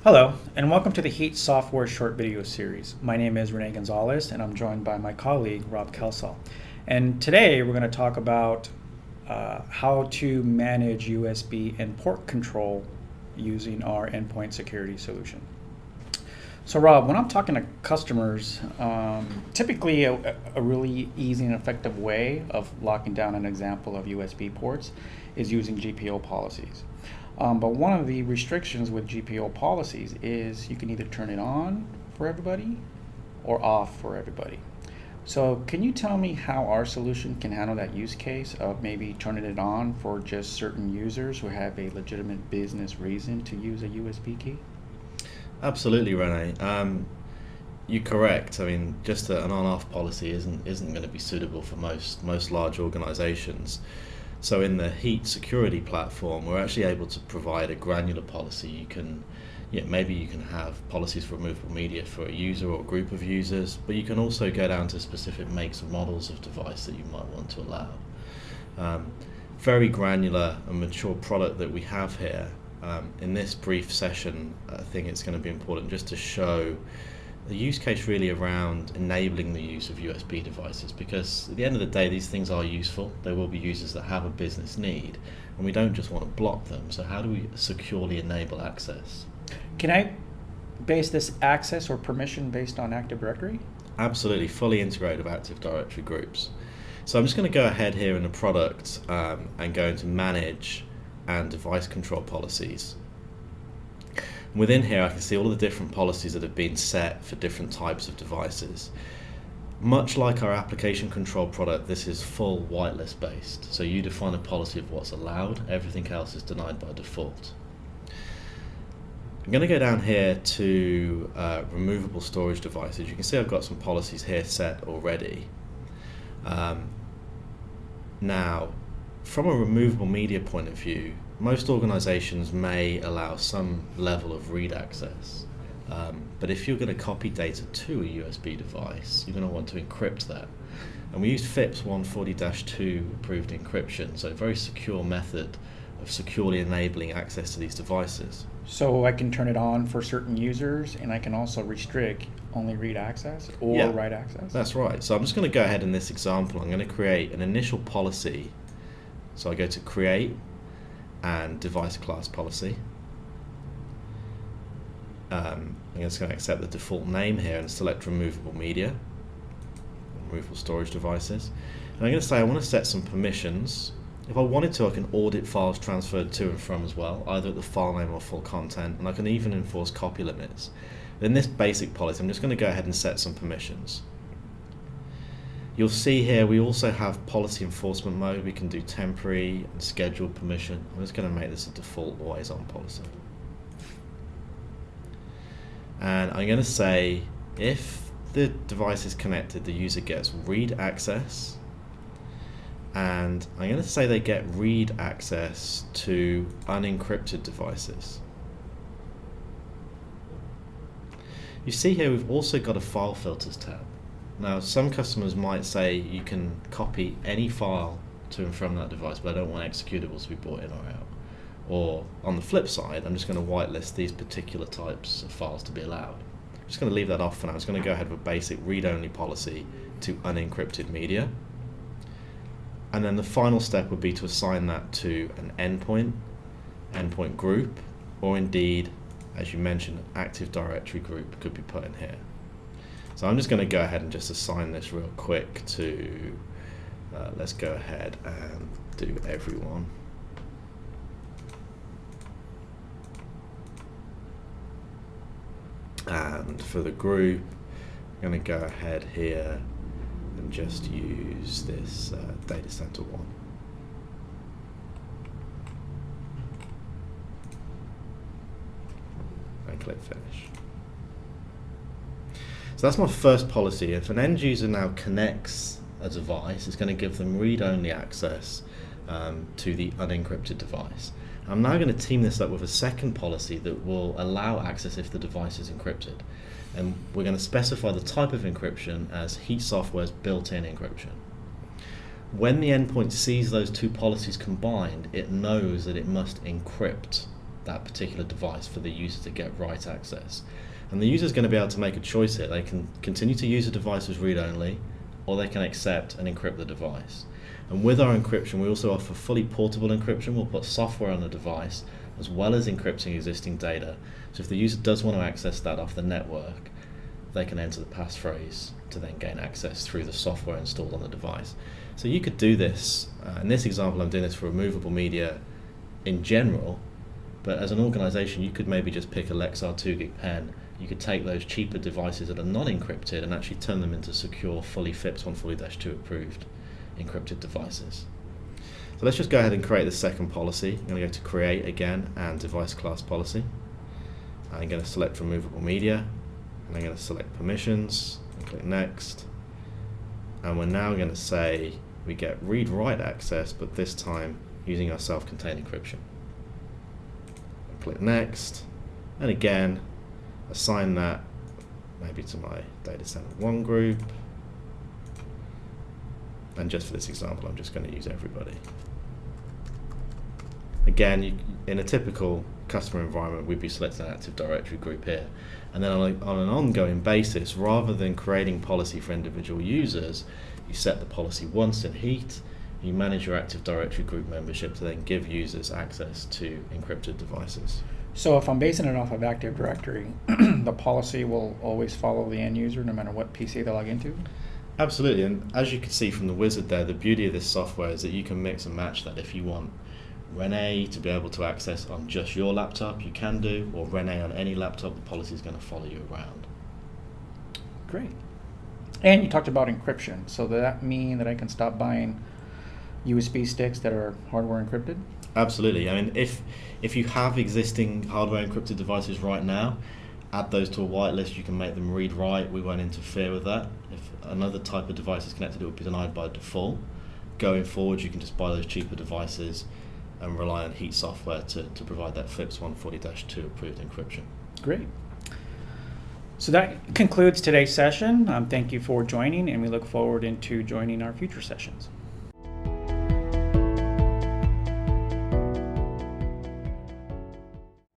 Hello, and welcome to the Heat Software short video series. My name is Rene Gonzalez, and I'm joined by my colleague, Rob Kelsall. And today we're going to talk about how to manage USB and port control using our endpoint security solution. So Rob, when I'm talking to customers, typically a really easy and effective way of locking down an example of USB ports is using GPO policies. But one of the restrictions with GPO policies is you can either turn it on for everybody or off for everybody. So can you tell me how our solution can handle that use case of maybe turning it on for just certain users who have a legitimate business reason to use a USB key? Absolutely, Rene. You're correct. I mean, just an on-off policy isn't going to be suitable for most large organizations. So in the Heat security platform, we're actually able to provide a granular policy. Maybe you can have policies for removable media for a user or a group of users, but you can also go down to specific makes and models of device that you might want to allow. Very granular and mature product that we have here. In this brief session, I think it's going to be important just to show the use case really around enabling the use of USB devices, because at the end of the day these things are useful. There will be users that have a business need and we don't just want to block them. So how do we securely enable access? Can I base this access or permission based on Active Directory? Absolutely, fully integrated with Active Directory groups. So I'm just going to go ahead here in the product and go into manage and device control policies. Within here I can see all of the different policies that have been set for different types of devices. Much like our application control product, this is full whitelist based. So you define a policy of what's allowed, everything else is denied by default. I'm going to go down here to removable storage devices. You can see I've got some policies here set already. Now, from a removable media point of view, most organizations may allow some level of read access, but if you're going to copy data to a USB device, you're going to want to encrypt that. And we use FIPS 140-2 approved encryption, so a very secure method of securely enabling access to these devices. So I can turn it on for certain users, and I can also restrict only read access or write access? That's right. So I'm just going to go ahead in this example. I'm going to create an initial policy. So I go to create and device class policy. I'm just going to accept the default name here and select removable media, removable storage devices. And I'm going to say I want to set some permissions. If I wanted to, I can audit files transferred to and from as well, either at the file name or full content, and I can even enforce copy limits. In this basic policy, I'm just going to go ahead and set some permissions. You'll see here we also have policy enforcement mode. We can do temporary and scheduled permission. I'm just going to make this a default always on policy. And I'm going to say if the device is connected, the user gets read access, and I'm going to say they get read access to unencrypted devices. You see here we've also got a file filters tab. Now, some customers might say you can copy any file to and from that device, but I don't want executables to be brought in or out. Or on the flip side, I'm just going to whitelist these particular types of files to be allowed. I'm just going to leave that off for now. I'm just going to go ahead with a basic read-only policy to unencrypted media. And then the final step would be to assign that to an endpoint group, or indeed, as you mentioned, an Active Directory group could be put in here. So I'm just going to go ahead and just assign this real quick to, let's go ahead and do everyone. And for the group, I'm going to go ahead here and just use this data center one. And click finish. So that's my first policy. If an end user now connects a device, it's going to give them read-only access to the unencrypted device. I'm now going to team this up with a second policy that will allow access if the device is encrypted. And we're going to specify the type of encryption as Heat Software's built-in encryption. When the endpoint sees those two policies combined, it knows that it must encrypt that particular device for the user to get write access. And the user is going to be able to make a choice here. They can continue to use the device as read-only, or they can accept and encrypt the device. And with our encryption, we also offer fully portable encryption. We'll put software on the device as well as encrypting existing data. So if the user does want to access that off the network, they can enter the passphrase to then gain access through the software installed on the device. So you could do this, in this example I'm doing this for removable media in general, but as an organization you could maybe just pick a Lexar 2GB pen. You could take those cheaper devices that are not encrypted and actually turn them into secure, fully FIPS 140-2 approved encrypted devices. So let's just go ahead and create the second policy. I'm going to go to create again and device class policy. I'm going to select removable media and I'm going to select permissions and click next. And we're now going to say we get read-write access, but this time using our self-contained encryption. Click next, and again assign that maybe to my data center 1 group, and just for this example I'm just going to use everybody. Again, in a typical customer environment we'd be selecting an Active Directory group here, and then on an ongoing basis, rather than creating policy for individual users, you set the policy once in heat. You manage your Active Directory group membership to then give users access to encrypted devices. So if I'm basing it off of Active Directory, the policy will always follow the end user no matter what PC they log into? Absolutely, and as you can see from the wizard there, the beauty of this software is that you can mix and match that. If you want Rene to be able to access on just your laptop, you can do, or Rene on any laptop, the policy is going to follow you around. Great. And you talked about encryption, so does that mean that I can stop buying USB sticks that are hardware encrypted? Absolutely. I mean, if you have existing hardware encrypted devices right now, add those to a whitelist. You can make them read-write. We won't interfere with that. If another type of device is connected, it will be denied by default. Going forward, you can just buy those cheaper devices and rely on heat software to provide that FIPS 140-2 approved encryption. Great. So that concludes today's session. Thank you for joining, and we look forward into joining our future sessions.